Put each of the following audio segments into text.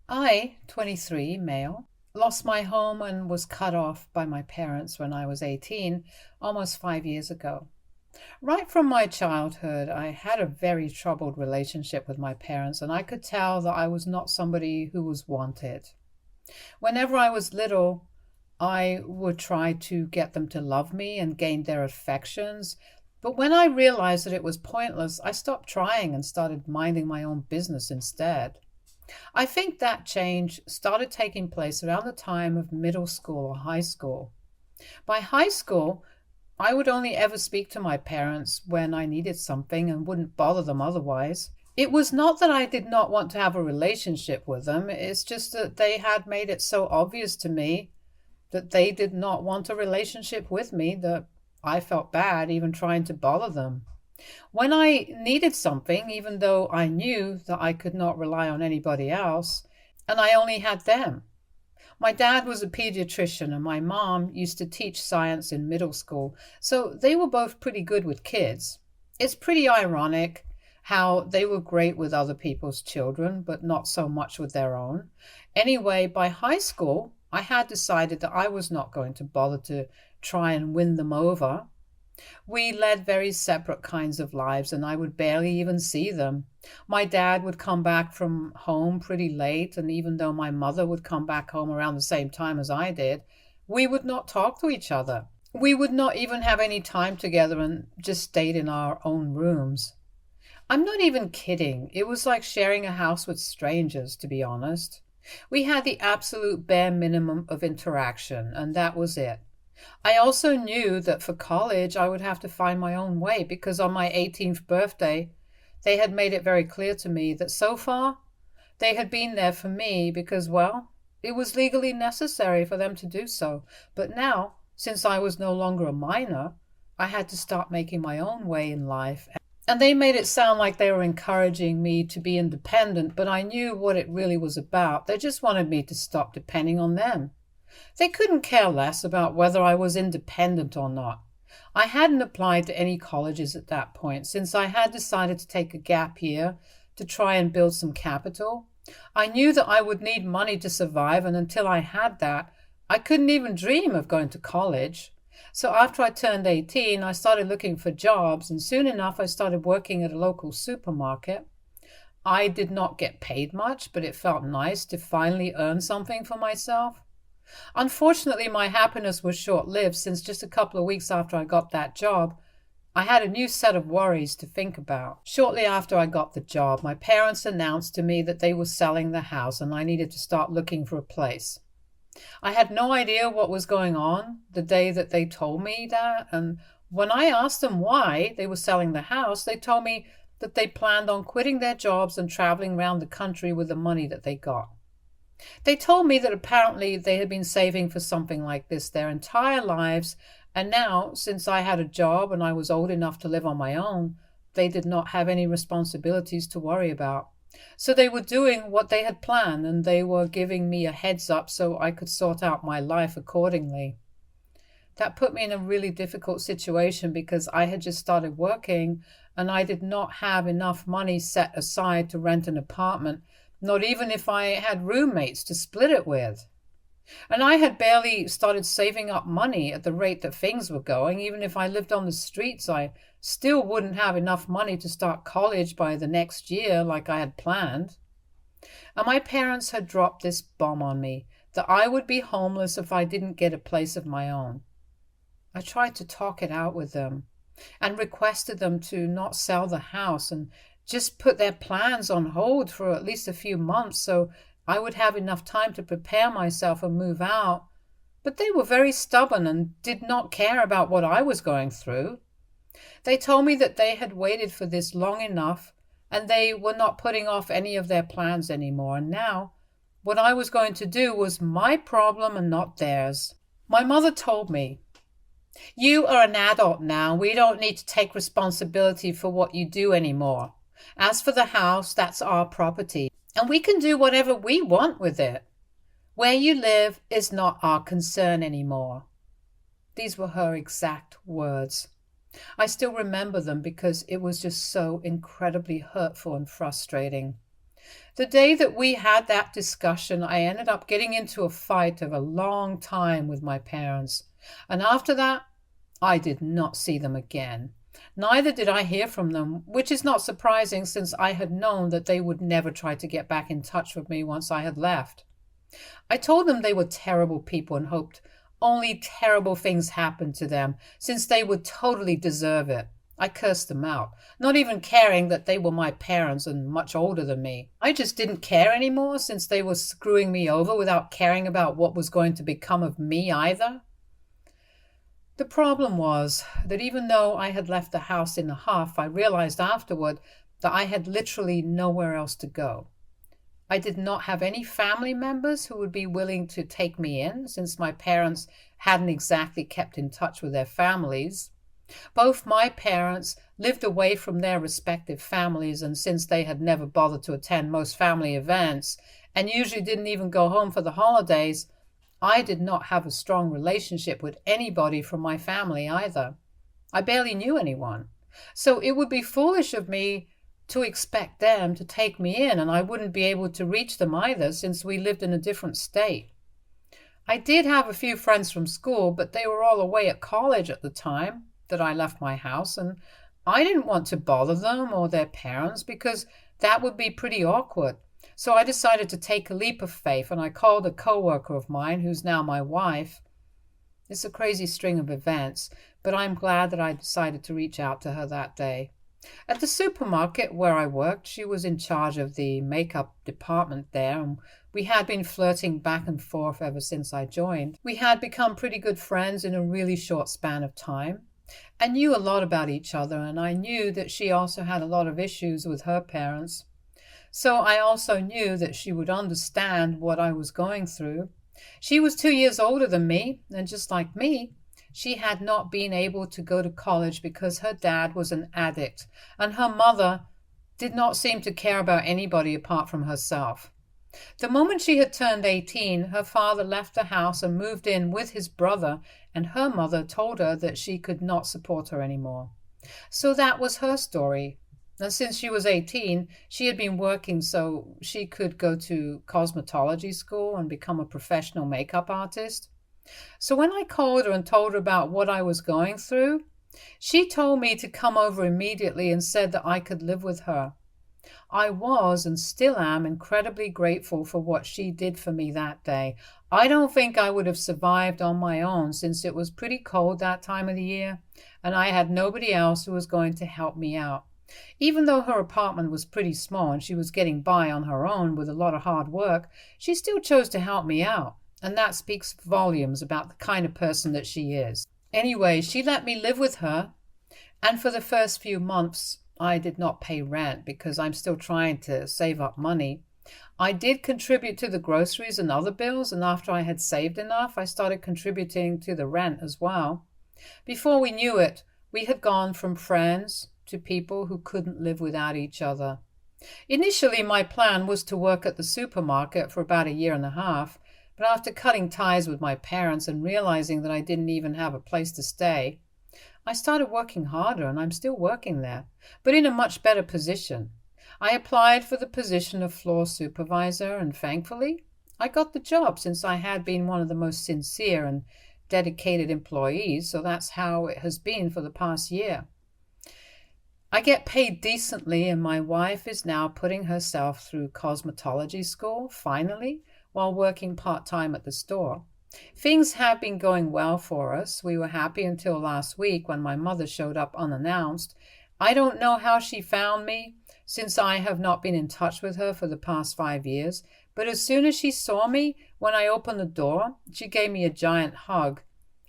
I, 23, male, lost my home and was cut off by my parents when I was 18, almost 5 years ago. Right from my childhood, I had a very troubled relationship with my parents, and I could tell that I was not somebody who was wanted. Whenever I was little, I would try to get them to love me and gain their affections. But when I realized that it was pointless, I stopped trying and started minding my own business instead. I think that change started taking place around the time of middle school or high school. By high school, I would only ever speak to my parents when I needed something and wouldn't bother them otherwise. It was not that I did not want to have a relationship with them, it's just that they had made it so obvious to me that they did not want a relationship with me that I felt bad even trying to bother them. When I needed something, even though I knew that I could not rely on anybody else, and I only had them. My dad was a pediatrician and my mom used to teach science in middle school, so they were both pretty good with kids. It's pretty ironic how they were great with other people's children, but not so much with their own. Anyway, by high school, I had decided that I was not going to bother to try and win them over. We led very separate kinds of lives, and I would barely even see them. My dad would come back from home pretty late, and even though my mother would come back home around the same time as I did, we would not talk to each other. We would not even have any time together and just stayed in our own rooms. I'm not even kidding. It was like sharing a house with strangers, to be honest. We had the absolute bare minimum of interaction, and that was it. I also knew that for college I would have to find my own way because on my 18th birthday they had made it very clear to me that so far they had been there for me because, well, it was legally necessary for them to do so. But now, since I was no longer a minor, I had to start making my own way in life. And they made it sound like they were encouraging me to be independent, but I knew what it really was about. They just wanted me to stop depending on them. They couldn't care less about whether I was independent or not. I hadn't applied to any colleges at that point, since I had decided to take a gap year to try and build some capital. I knew that I would need money to survive, and until I had that, I couldn't even dream of going to college. So after I turned 18, I started looking for jobs, and soon enough I started working at a local supermarket. I did not get paid much, but it felt nice to finally earn something for myself. Unfortunately, my happiness was short lived since just a couple of weeks after I got that job, I had a new set of worries to think about. Shortly after I got the job, my parents announced to me that they were selling the house and I needed to start looking for a place. I had no idea what was going on the day that they told me that, and when I asked them why they were selling the house, they told me that they planned on quitting their jobs and traveling around the country with the money that they got. They told me that apparently they had been saving for something like this their entire lives, and now, since I had a job and I was old enough to live on my own, they did not have any responsibilities to worry about. So they were doing what they had planned, and they were giving me a heads up so I could sort out my life accordingly. That put me in a really difficult situation because I had just started working and I did not have enough money set aside to rent an apartment, not even if I had roommates to split it with. And I had barely started saving up money at the rate that things were going. Even if I lived on the streets, I still wouldn't have enough money to start college by the next year like I had planned. And my parents had dropped this bomb on me that I would be homeless if I didn't get a place of my own. I tried to talk it out with them and requested them to not sell the house and just put their plans on hold for at least a few months so I would have enough time to prepare myself and move out. But they were very stubborn and did not care about what I was going through. They told me that they had waited for this long enough and they were not putting off any of their plans anymore. And now, what I was going to do was my problem and not theirs. My mother told me, "You are an adult now. We don't need to take responsibility for what you do anymore. As for the house, that's our property, and we can do whatever we want with it. Where you live is not our concern anymore." These were her exact words. I still remember them because it was just so incredibly hurtful and frustrating. The day that we had that discussion, I ended up getting into a fight of a long time with my parents. And after that, I did not see them again. Neither did I hear from them, which is not surprising since I had known that they would never try to get back in touch with me once I had left. I told them they were terrible people and hoped only terrible things happened to them, since they would totally deserve it. I cursed them out, not even caring that they were my parents and much older than me. I just didn't care anymore since they were screwing me over without caring about what was going to become of me either. The problem was that even though I had left the house in a huff, I realized afterward that I had literally nowhere else to go. I did not have any family members who would be willing to take me in, since my parents hadn't exactly kept in touch with their families. Both my parents lived away from their respective families, and since they had never bothered to attend most family events and usually didn't even go home for the holidays, I did not have a strong relationship with anybody from my family either. I barely knew anyone. So it would be foolish of me to expect them to take me in, and I wouldn't be able to reach them either since we lived in a different state. I did have a few friends from school, but they were all away at college at the time that I left my house, and I didn't want to bother them or their parents because that would be pretty awkward. So I decided to take a leap of faith, and I called a coworker of mine who's now my wife. It's a crazy string of events, but I'm glad that I decided to reach out to her that day. At the supermarket where I worked, she was in charge of the makeup department there, and we had been flirting back and forth ever since I joined. We had become pretty good friends in a really short span of time. I knew a lot about each other, and I knew that she also had a lot of issues with her parents. So I also knew that she would understand what I was going through. She was 2 years older than me, and just like me, she had not been able to go to college because her dad was an addict, and her mother did not seem to care about anybody apart from herself. The moment she had turned 18, her father left the house and moved in with his brother, and her mother told her that she could not support her anymore. So that was her story. And since she was 18, she had been working so she could go to cosmetology school and become a professional makeup artist. So when I called her and told her about what I was going through, she told me to come over immediately and said that I could live with her. I was and still am incredibly grateful for what she did for me that day. I don't think I would have survived on my own since it was pretty cold that time of the year, and I had nobody else who was going to help me out. Even though her apartment was pretty small and she was getting by on her own with a lot of hard work, she still chose to help me out. And that speaks volumes about the kind of person that she is. Anyway, she let me live with her, and for the first few months, I did not pay rent because I'm still trying to save up money. I did contribute to the groceries and other bills, and after I had saved enough, I started contributing to the rent as well. Before we knew it, we had gone from friends to people who couldn't live without each other. Initially, my plan was to work at the supermarket for about 1.5 years, but after cutting ties with my parents and realizing that I didn't even have a place to stay, I started working harder, and I'm still working there, but in a much better position. I applied for the position of floor supervisor, and thankfully, I got the job since I had been one of the most sincere and dedicated employees, so that's how it has been for the past year. I get paid decently, and my wife is now putting herself through cosmetology school, finally, while working part-time at the store. Things have been going well for us. We were happy until last week when my mother showed up unannounced. I don't know how she found me, since I have not been in touch with her for the past 5 years, but as soon as she saw me, when I opened the door, she gave me a giant hug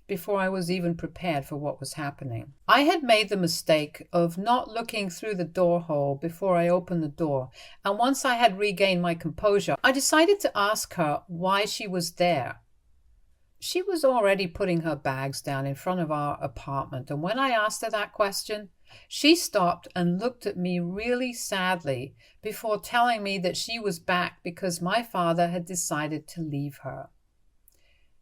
before I was even prepared for what was happening. I had made the mistake of not looking through the door hole before I opened the door, and once I had regained my composure, I decided to ask her why she was there. She was already putting her bags down in front of our apartment, and when I asked her that question, she stopped and looked at me really sadly before telling me that she was back because my father had decided to leave her.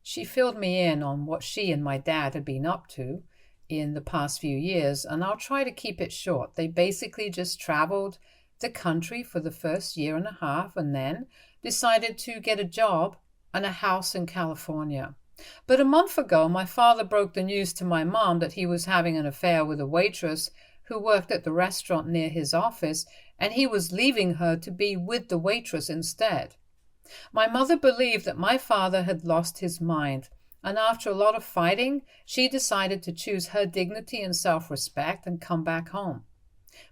She filled me in on what she and my dad had been up to in the past few years, and I'll try to keep it short. They basically just traveled the country for the first year and a half and then decided to get a job and a house in California. But a month ago, my father broke the news to my mom that he was having an affair with a waitress who worked at the restaurant near his office, and he was leaving her to be with the waitress instead. My mother believed that my father had lost his mind, and after a lot of fighting, she decided to choose her dignity and self-respect and come back home.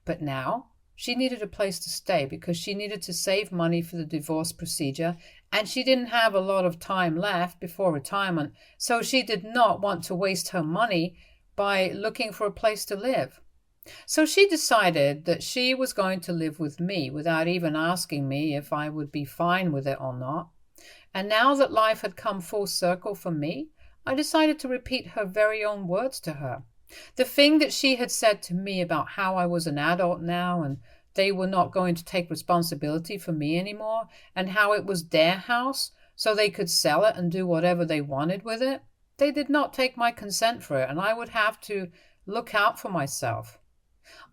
But now, she needed a place to stay because she needed to save money for the divorce procedure, and she didn't have a lot of time left before retirement, so she did not want to waste her money by looking for a place to live. So she decided that she was going to live with me without even asking me if I would be fine with it or not. And now that life had come full circle for me, I decided to repeat her very own words to her. The thing that she had said to me about how I was an adult now and they were not going to take responsibility for me anymore, and how it was their house so they could sell it and do whatever they wanted with it. They did not take my consent for it, and I would have to look out for myself.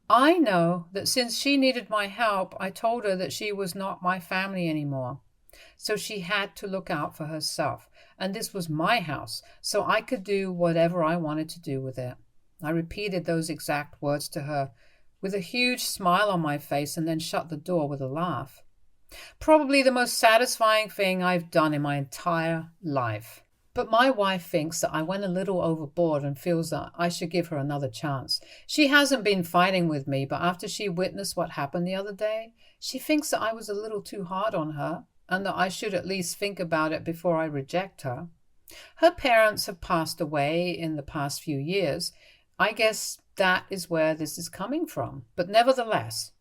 I know that since she needed my help, I told her that she was not my family anymore. So she had to look out for herself, and this was my house, so I could do whatever I wanted to do with it. I repeated those exact words to her with a huge smile on my face and then shut the door with a laugh. Probably the most satisfying thing I've done in my entire life. But my wife thinks that I went a little overboard and feels that I should give her another chance. She hasn't been fighting with me, but after she witnessed what happened the other day, she thinks that I was a little too hard on her and that I should at least think about it before I reject her. Her parents have passed away in the past few years. I guess that is where this is coming from. But nevertheless,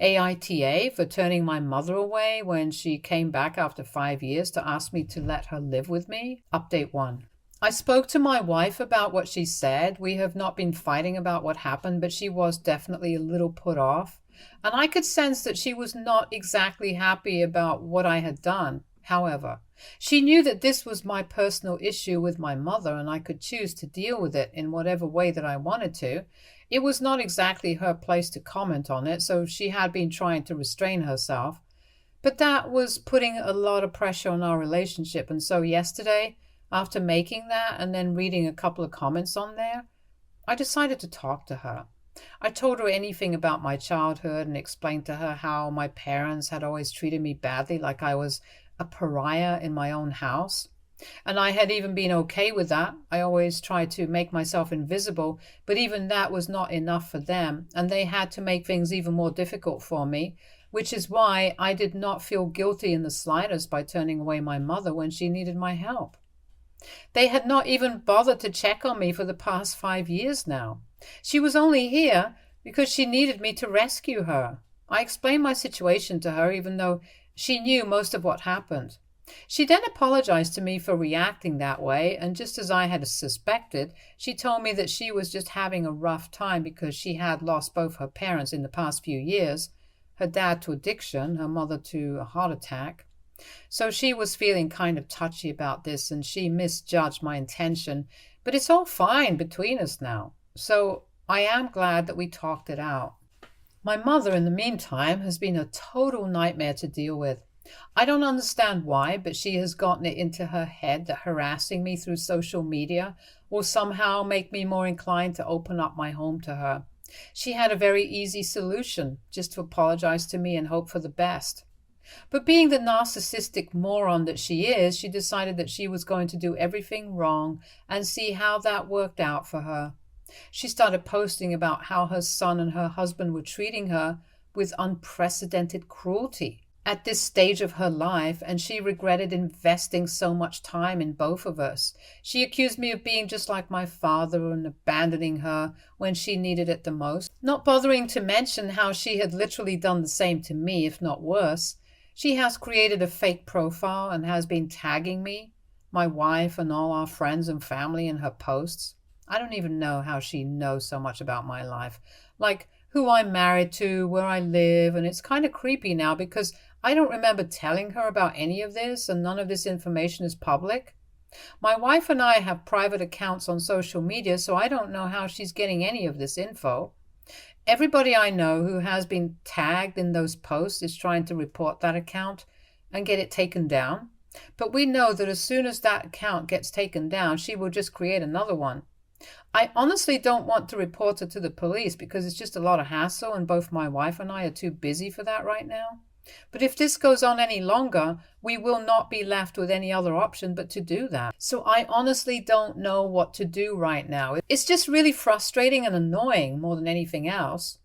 AITA for turning my mother away when she came back after 5 years to ask me to let her live with me. Update 1. I spoke to my wife about what she said. We have not been fighting about what happened, but she was definitely a little put off. And I could sense that she was not exactly happy about what I had done. However, she knew that this was my personal issue with my mother and I could choose to deal with it in whatever way that I wanted to. It was not exactly her place to comment on it, so she had been trying to restrain herself. But that was putting a lot of pressure on our relationship, and so yesterday, after making that and then reading a couple of comments on there, I decided to talk to her. I told her anything about my childhood and explained to her how my parents had always treated me badly, like I was a pariah in my own house. And I had even been okay with that. I always tried to make myself invisible, but even that was not enough for them, and they had to make things even more difficult for me, which is why I did not feel guilty in the slightest by turning away my mother when she needed my help. They had not even bothered to check on me for the past 5 years now. She was only here because she needed me to rescue her. I explained my situation to her, even though she knew most of what happened. She then apologized to me for reacting that way, and just as I had suspected, she told me that she was just having a rough time because she had lost both her parents in the past few years, her dad to addiction, her mother to a heart attack. So she was feeling kind of touchy about this, and she misjudged my intention, but it's all fine between us now. So I am glad that we talked it out. My mother, in the meantime, has been a total nightmare to deal with. I don't understand why, but she has gotten it into her head that harassing me through social media will somehow make me more inclined to open up my home to her. She had a very easy solution, just to apologize to me and hope for the best. But being the narcissistic moron that she is, she decided that she was going to do everything wrong and see how that worked out for her. She started posting about how her son and her husband were treating her with unprecedented cruelty at this stage of her life, and she regretted investing so much time in both of us. She accused me of being just like my father and abandoning her when she needed it the most, not bothering to mention how she had literally done the same to me, if not worse. She has created a fake profile and has been tagging me, my wife, and all our friends and family in her posts. I don't even know how she knows so much about my life, like who I'm married to, where I live, and it's kind of creepy now because I don't remember telling her about any of this, and none of this information is public. My wife and I have private accounts on social media, so I don't know how she's getting any of this info. Everybody I know who has been tagged in those posts is trying to report that account and get it taken down. But we know that as soon as that account gets taken down, she will just create another one. I honestly don't want to report her to the police because it's just a lot of hassle, and both my wife and I are too busy for that right now. But if this goes on any longer, we will not be left with any other option but to do that. So I honestly don't know what to do right now. It's just really frustrating and annoying more than anything else.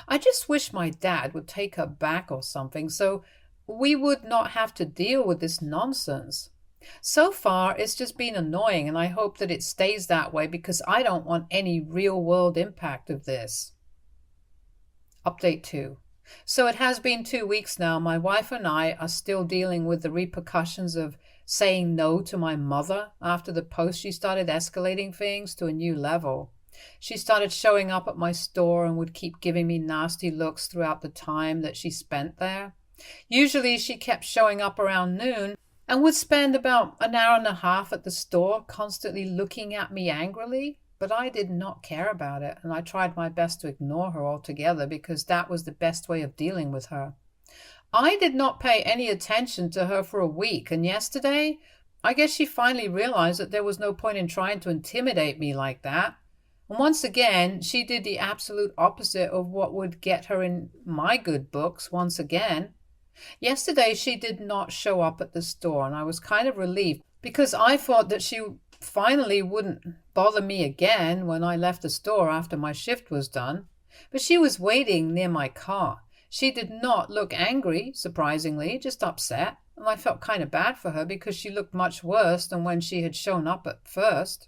I just wish my dad would take her back or something so we would not have to deal with this nonsense. So far, it's just been annoying, and I hope that it stays that way because I don't want any real world impact of this. Update 2. So it has been 2 weeks now. My wife and I are still dealing with the repercussions of saying no to my mother after the post. She started escalating things to a new level. She started showing up at my store and would keep giving me nasty looks throughout the time that she spent there. Usually she kept showing up around noon and would spend about an hour and a half at the store, constantly looking at me angrily. But I did not care about it, and I tried my best to ignore her altogether because that was the best way of dealing with her. I did not pay any attention to her for a week, and yesterday, I guess she finally realized that there was no point in trying to intimidate me like that. And once again, she did the absolute opposite of what would get her in my good books once again. Yesterday, she did not show up at the store, and I was kind of relieved because I thought that she finally wouldn't bother me again when I left the store after my shift was done. But she was waiting near my car. She did not look angry, surprisingly, just upset, and I felt kind of bad for her because she looked much worse than when she had shown up at first.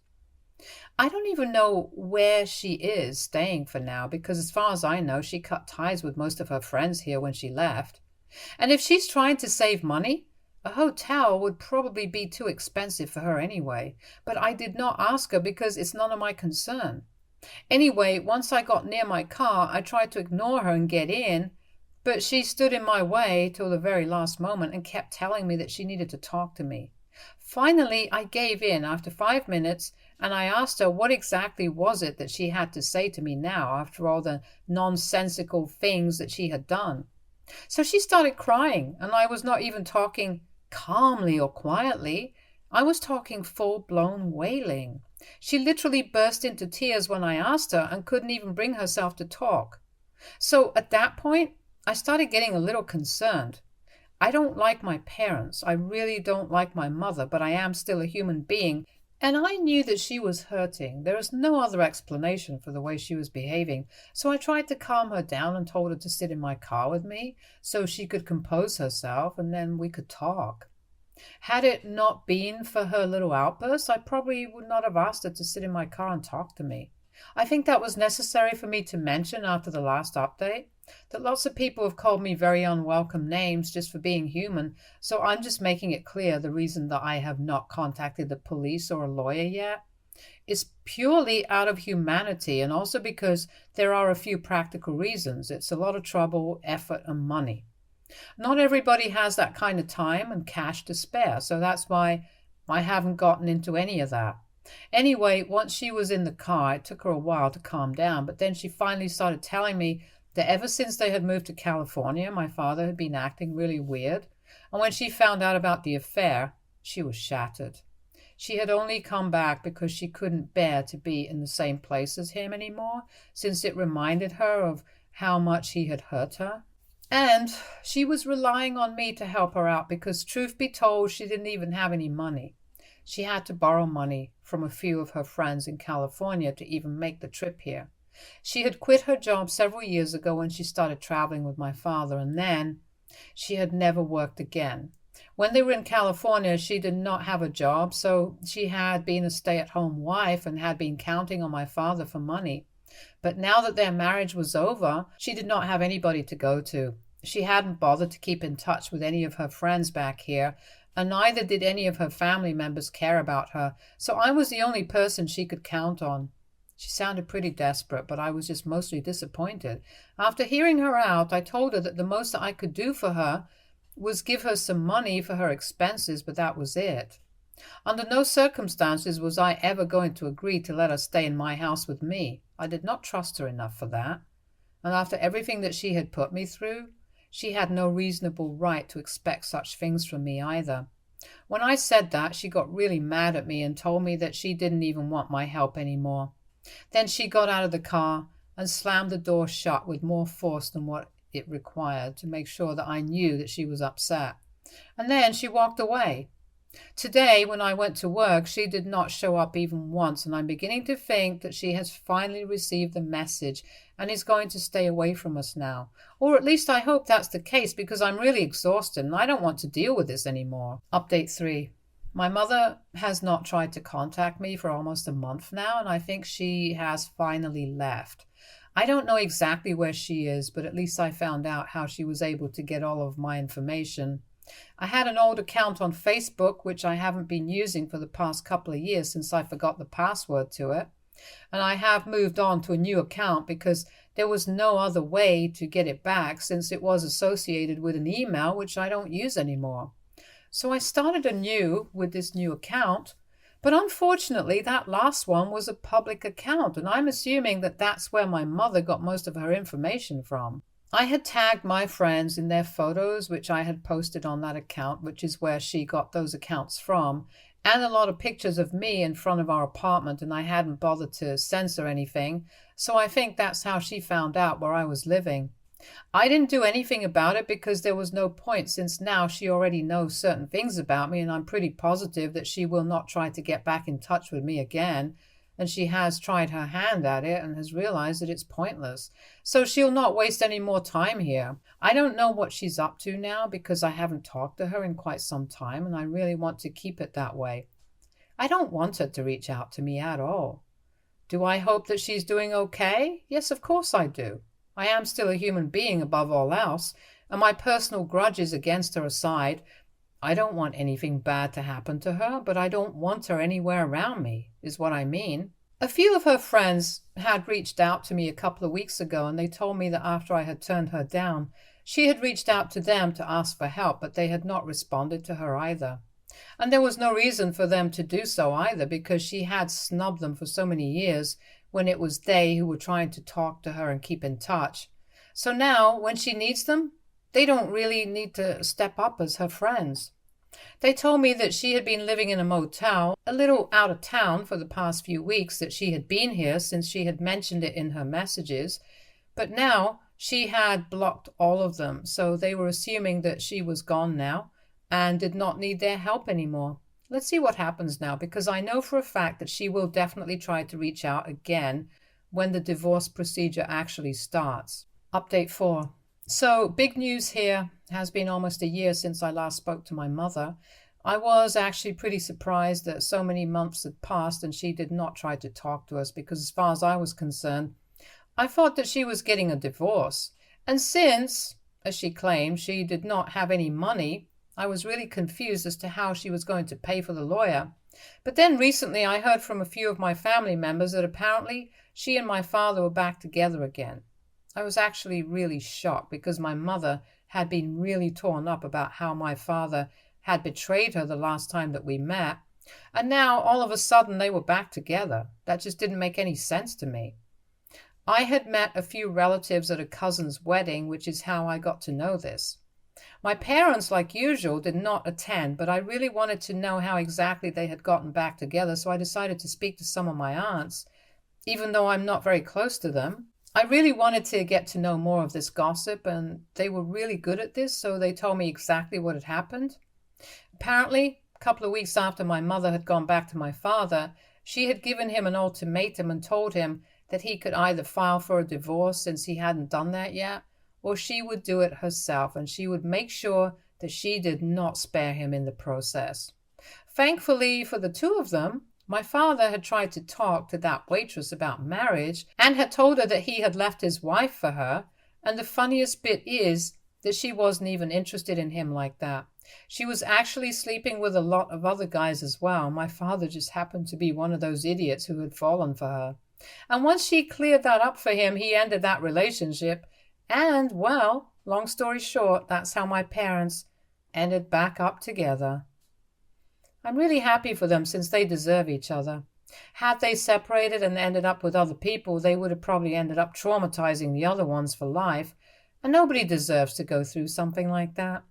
I don't even know where she is staying for now because as far as I know, she cut ties with most of her friends here when she left. And if she's trying to save money, a hotel would probably be too expensive for her anyway, but I did not ask her because it's none of my concern. Anyway, once I got near my car, I tried to ignore her and get in, but she stood in my way till the very last moment and kept telling me that she needed to talk to me. Finally, I gave in after 5 minutes, and I asked her what exactly was it that she had to say to me now after all the nonsensical things that she had done. So she started crying, and I was not even talking calmly or quietly. I was talking full-blown wailing. She literally burst into tears when I asked her and couldn't even bring herself to talk. So at that point, I started getting a little concerned. I don't like my parents. I really don't like my mother, but I am still a human being, and I knew that she was hurting. There is no other explanation for the way she was behaving, so I tried to calm her down and told her to sit in my car with me so she could compose herself and then we could talk. Had it not been for her little outburst, I probably would not have asked her to sit in my car and talk to me. I think that was necessary for me to mention after the last update, that lots of people have called me very unwelcome names just for being human, so I'm just making it clear the reason that I have not contacted the police or a lawyer yet is purely out of humanity, and also because there are a few practical reasons. It's a lot of trouble, effort, and money. Not everybody has that kind of time and cash to spare, so that's why I haven't gotten into any of that. Anyway, once she was in the car, it took her a while to calm down, but then she finally started telling me that ever since they had moved to California, my father had been acting really weird, and when she found out about the affair, she was shattered. She had only come back because she couldn't bear to be in the same place as him anymore, since it reminded her of how much he had hurt her. And she was relying on me to help her out because, truth be told, she didn't even have any money. She had to borrow money from a few of her friends in California to even make the trip here. She had quit her job several years ago when she started traveling with my father, and then she had never worked again. When they were in California, she did not have a job, so she had been a stay-at-home wife and had been counting on my father for money. But now that their marriage was over, she did not have anybody to go to. She hadn't bothered to keep in touch with any of her friends back here, and neither did any of her family members care about her, so I was the only person she could count on. She sounded pretty desperate, but I was just mostly disappointed. After hearing her out, I told her that the most that I could do for her was give her some money for her expenses, but that was it. Under no circumstances was I ever going to agree to let her stay in my house with me. I did not trust her enough for that. And after everything that she had put me through, she had no reasonable right to expect such things from me either. When I said that, she got really mad at me and told me that she didn't even want my help anymore. Then she got out of the car and slammed the door shut with more force than what it required to make sure that I knew that she was upset. And then she walked away. Today, when I went to work, she did not show up even once, and I'm beginning to think that she has finally received the message and is going to stay away from us now. Or at least I hope that's the case, because I'm really exhausted and I don't want to deal with this anymore. Update 3. My mother has not tried to contact me for almost a month now, and I think she has finally left. I don't know exactly where she is, but at least I found out how she was able to get all of my information. I had an old account on Facebook, which I haven't been using for the past couple of years since I forgot the password to it. And I have moved on to a new account because there was no other way to get it back since it was associated with an email, which I don't use anymore. So I started anew with this new account, but unfortunately that last one was a public account, and I'm assuming that that's where my mother got most of her information from. I had tagged my friends in their photos, which I had posted on that account, which is where she got those accounts from, and a lot of pictures of me in front of our apartment, and I hadn't bothered to censor anything, so I think that's how she found out where I was living. I didn't do anything about it because there was no point, since now she already knows certain things about me, and I'm pretty positive that she will not try to get back in touch with me again. And she has tried her hand at it and has realized that it's pointless. So she'll not waste any more time here. I don't know what she's up to now because I haven't talked to her in quite some time, and I really want to keep it that way. I don't want her to reach out to me at all. Do I hope that she's doing okay? Yes, of course I do. I am still a human being above all else, and my personal grudges against her aside, I don't want anything bad to happen to her, but I don't want her anywhere around me, is what I mean. A few of her friends had reached out to me a couple of weeks ago, and they told me that after I had turned her down, she had reached out to them to ask for help, but they had not responded to her either. And there was no reason for them to do so either, because she had snubbed them for so many years when it was they who were trying to talk to her and keep in touch. So now, when she needs them, they don't really need to step up as her friends. They told me that she had been living in a motel, a little out of town for the past few weeks, that she had been here since she had mentioned it in her messages, but now she had blocked all of them, so they were assuming that she was gone now and did not need their help anymore. Let's see what happens now, because I know for a fact that she will definitely try to reach out again when the divorce procedure actually starts. Update 4. So, big news here. It has been almost a year since I last spoke to my mother. I was actually pretty surprised that so many months had passed and she did not try to talk to us, because as far as I was concerned, I thought that she was getting a divorce. And since, as she claimed, she did not have any money, I was really confused as to how she was going to pay for the lawyer. But then recently I heard from a few of my family members that apparently she and my father were back together again. I was actually really shocked because my mother had been really torn up about how my father had betrayed her the last time that we met, and now all of a sudden they were back together. That just didn't make any sense to me. I had met a few relatives at a cousin's wedding, which is how I got to know this. My parents, like usual, did not attend, but I really wanted to know how exactly they had gotten back together, so I decided to speak to some of my aunts, even though I'm not very close to them. I really wanted to get to know more of this gossip, and they were really good at this, so they told me exactly what had happened. Apparently, a couple of weeks after my mother had gone back to my father, she had given him an ultimatum and told him that he could either file for a divorce, since he hadn't done that yet, or she would do it herself, and she would make sure that she did not spare him in the process. Thankfully for the two of them, my father had tried to talk to that waitress about marriage and had told her that he had left his wife for her, and the funniest bit is that she wasn't even interested in him like that. She was actually sleeping with a lot of other guys as well. My father just happened to be one of those idiots who had fallen for her. And once she cleared that up for him, he ended that relationship, and, well, long story short, that's how my parents ended back up together. I'm really happy for them since they deserve each other. Had they separated and ended up with other people, they would have probably ended up traumatizing the other ones for life, and nobody deserves to go through something like that.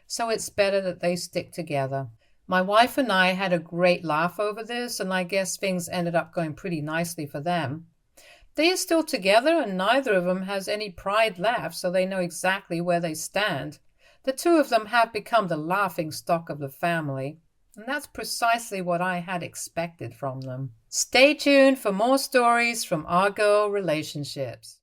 So it's better that they stick together. My wife and I had a great laugh over this, and I guess things ended up going pretty nicely for them. They are still together, and neither of them has any pride left, so they know exactly where they stand. The two of them have become the laughing stock of the family, and that's precisely what I had expected from them. Stay tuned for more stories from our girl relationships.